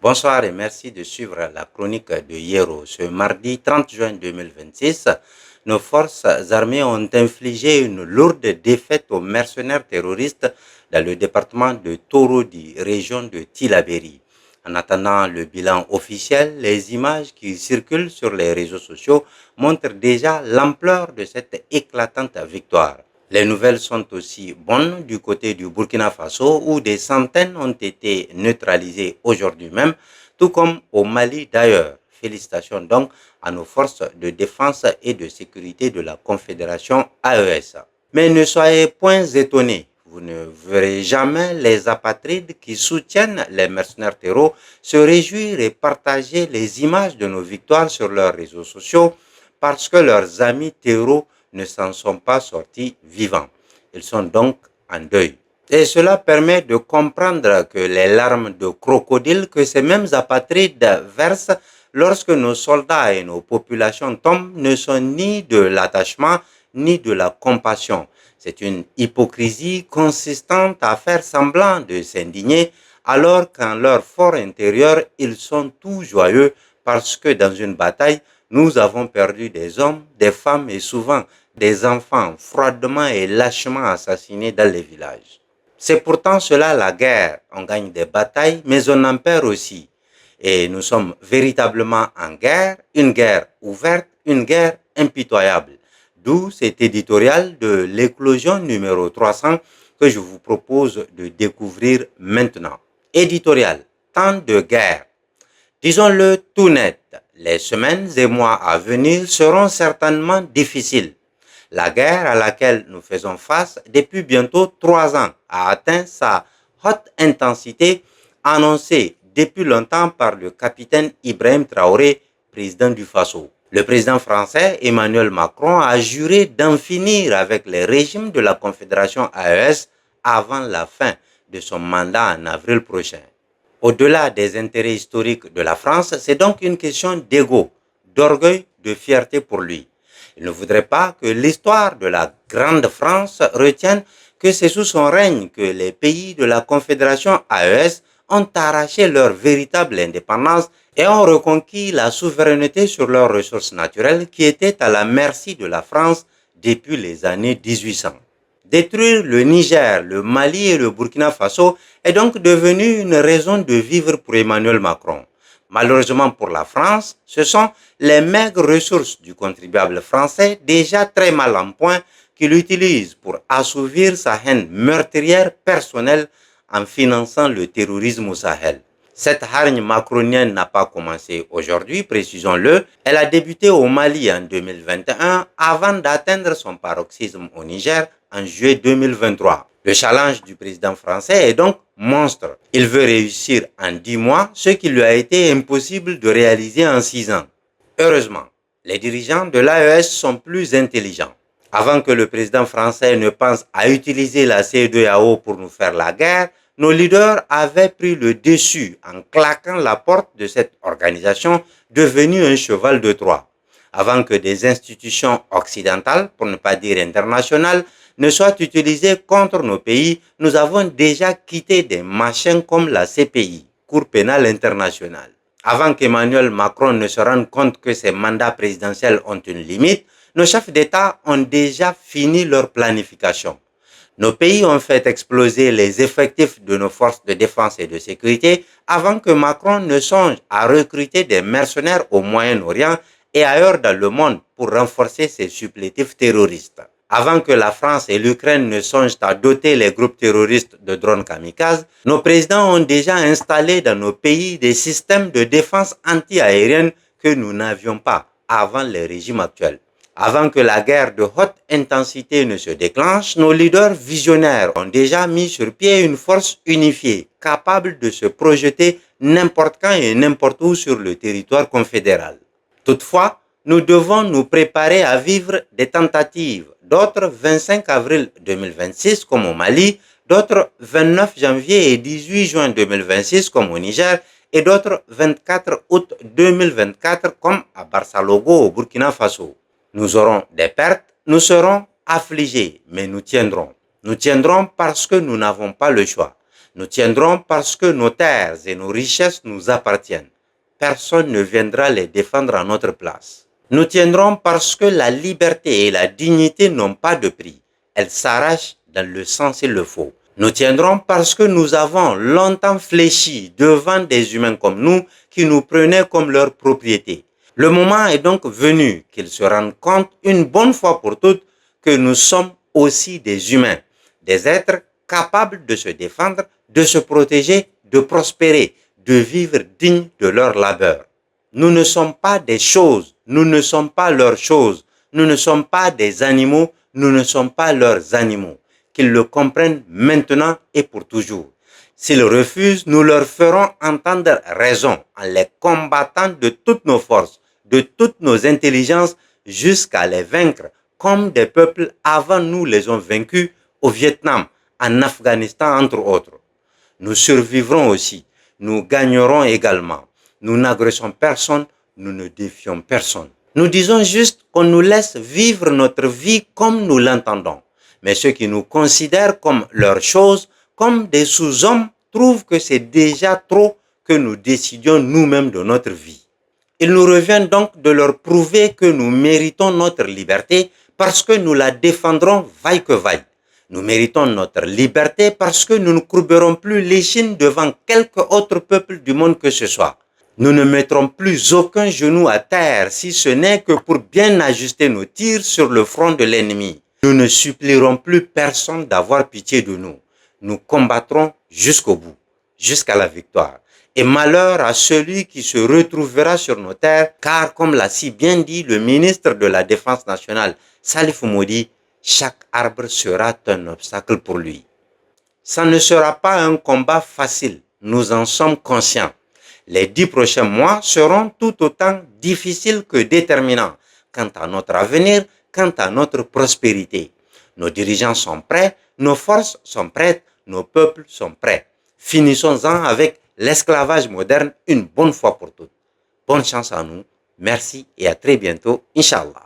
Bonsoir et merci de suivre la chronique de Hiero. Ce mardi 30 juin 2026, nos forces armées ont infligé une lourde défaite aux mercenaires terroristes dans le département de Torodi, région de Tillabéri. En attendant le bilan officiel, les images qui circulent sur les réseaux sociaux montrent déjà l'ampleur de cette éclatante victoire. Les nouvelles sont aussi bonnes du côté du Burkina Faso où des centaines ont été neutralisées aujourd'hui même, tout comme au Mali d'ailleurs. Félicitations donc à nos forces de défense et de sécurité de la Confédération AES. Mais ne soyez point étonnés, vous ne verrez jamais les apatrides qui soutiennent les mercenaires terreaux se réjouir et partager les images de nos victoires sur leurs réseaux sociaux parce que leurs amis terreaux ne s'en sont pas sortis vivants. Ils sont donc en deuil. Et cela permet de comprendre que les larmes de crocodile que ces mêmes apatrides versent lorsque nos soldats et nos populations tombent ne sont ni de l'attachement ni de la compassion. C'est une hypocrisie consistante à faire semblant de s'indigner alors qu'en leur fort intérieur, ils sont tout joyeux parce que dans une bataille, nous avons perdu des hommes, des femmes et souvent des enfants froidement et lâchement assassinés dans les villages. C'est pourtant cela la guerre. On gagne des batailles, mais on en perd aussi. Et nous sommes véritablement en guerre, une guerre ouverte, une guerre impitoyable. D'où cet éditorial de l'éclosion numéro 300 que je vous propose de découvrir maintenant. Éditorial, temps de guerre. Disons-le tout net, les semaines et mois à venir seront certainement difficiles. La guerre à laquelle nous faisons face depuis bientôt 3 ans a atteint sa haute intensité annoncée depuis longtemps par le capitaine Ibrahim Traoré, président du Faso. Le président français Emmanuel Macron a juré d'en finir avec les régimes de la Confédération AES avant la fin de son mandat en avril prochain. Au-delà des intérêts historiques de la France, c'est donc une question d'ego, d'orgueil, de fierté pour lui. Il ne voudrait pas que l'histoire de la grande France retienne que c'est sous son règne que les pays de la Confédération AES ont arraché leur véritable indépendance et ont reconquis la souveraineté sur leurs ressources naturelles qui étaient à la merci de la France depuis les années 1800. Détruire le Niger, le Mali et le Burkina Faso est donc devenu une raison de vivre pour Emmanuel Macron. Malheureusement pour la France, ce sont les maigres ressources du contribuable français déjà très mal en point qu'il utilise pour assouvir sa haine meurtrière personnelle en finançant le terrorisme au Sahel. Cette hargne macronienne n'a pas commencé aujourd'hui, précisons-le. Elle a débuté au Mali en 2021 avant d'atteindre son paroxysme au Niger en juillet 2023. Le challenge du président français est donc monstre. Il veut réussir en 10 mois ce qui lui a été impossible de réaliser en 6 ans. Heureusement, les dirigeants de l'AES sont plus intelligents. Avant que le président français ne pense à utiliser la CEDEAO pour nous faire la guerre, nos leaders avaient pris le dessus en claquant la porte de cette organisation devenue un cheval de Troie. Avant que des institutions occidentales, pour ne pas dire internationales, ne soient utilisées contre nos pays, nous avons déjà quitté des machins comme la CPI, Cour pénale internationale. Avant qu'Emmanuel Macron ne se rende compte que ses mandats présidentiels ont une limite, nos chefs d'État ont déjà fini leur planification. Nos pays ont fait exploser les effectifs de nos forces de défense et de sécurité avant que Macron ne songe à recruter des mercenaires au Moyen-Orient et ailleurs dans le monde pour renforcer ses supplétifs terroristes. Avant que la France et l'Ukraine ne songent à doter les groupes terroristes de drones kamikazes, nos présidents ont déjà installé dans nos pays des systèmes de défense anti-aérienne que nous n'avions pas avant les régimes actuels. Avant que la guerre de haute intensité ne se déclenche, nos leaders visionnaires ont déjà mis sur pied une force unifiée, capable de se projeter n'importe quand et n'importe où sur le territoire confédéral. Toutefois, nous devons nous préparer à vivre des tentatives, d'autres 25 avril 2026 comme au Mali, d'autres 29 janvier et 18 juin 2026 comme au Niger et d'autres 24 août 2024 comme à Barsalogo au Burkina Faso. Nous aurons des pertes, nous serons affligés, mais nous tiendrons. Nous tiendrons parce que nous n'avons pas le choix. Nous tiendrons parce que nos terres et nos richesses nous appartiennent. Personne ne viendra les défendre à notre place. Nous tiendrons parce que la liberté et la dignité n'ont pas de prix. Elles s'arrachent dans le sens et le faux. Nous tiendrons parce que nous avons longtemps fléchi devant des humains comme nous qui nous prenaient comme leur propriété. Le moment est donc venu qu'ils se rendent compte une bonne fois pour toutes que nous sommes aussi des humains, des êtres capables de se défendre, de se protéger, de prospérer, de vivre dignes de leur labeur. Nous ne sommes pas des choses, nous ne sommes pas leurs choses, nous ne sommes pas des animaux, nous ne sommes pas leurs animaux. Qu'ils le comprennent maintenant et pour toujours. S'ils refusent, nous leur ferons entendre raison en les combattant de toutes nos forces, de toutes nos intelligences, jusqu'à les vaincre, comme des peuples avant nous les ont vaincus au Vietnam, en Afghanistan, entre autres. Nous survivrons aussi, nous gagnerons également. Nous n'agressons personne, nous ne défions personne. Nous disons juste qu'on nous laisse vivre notre vie comme nous l'entendons. Mais ceux qui nous considèrent comme leurs choses, comme des sous-hommes, trouvent que c'est déjà trop que nous décidions nous-mêmes de notre vie. Il nous revient donc de leur prouver que nous méritons notre liberté parce que nous la défendrons vaille que vaille. Nous méritons notre liberté parce que nous ne courberons plus l'échine devant quelque autre peuple du monde que ce soit. Nous ne mettrons plus aucun genou à terre si ce n'est que pour bien ajuster nos tirs sur le front de l'ennemi. Nous ne supplierons plus personne d'avoir pitié de nous. Nous combattrons jusqu'au bout, jusqu'à la victoire. Et malheur à celui qui se retrouvera sur nos terres, car comme l'a si bien dit le ministre de la Défense nationale, Salif Moudi, chaque arbre sera un obstacle pour lui. Ça ne sera pas un combat facile, nous en sommes conscients. Les 10 prochains mois seront tout autant difficiles que déterminants quant à notre avenir, quant à notre prospérité. Nos dirigeants sont prêts, nos forces sont prêtes, nos peuples sont prêts. Finissons-en avec l'esclavage moderne une bonne fois pour toutes. Bonne chance à nous, merci et à très bientôt, Inch'Allah.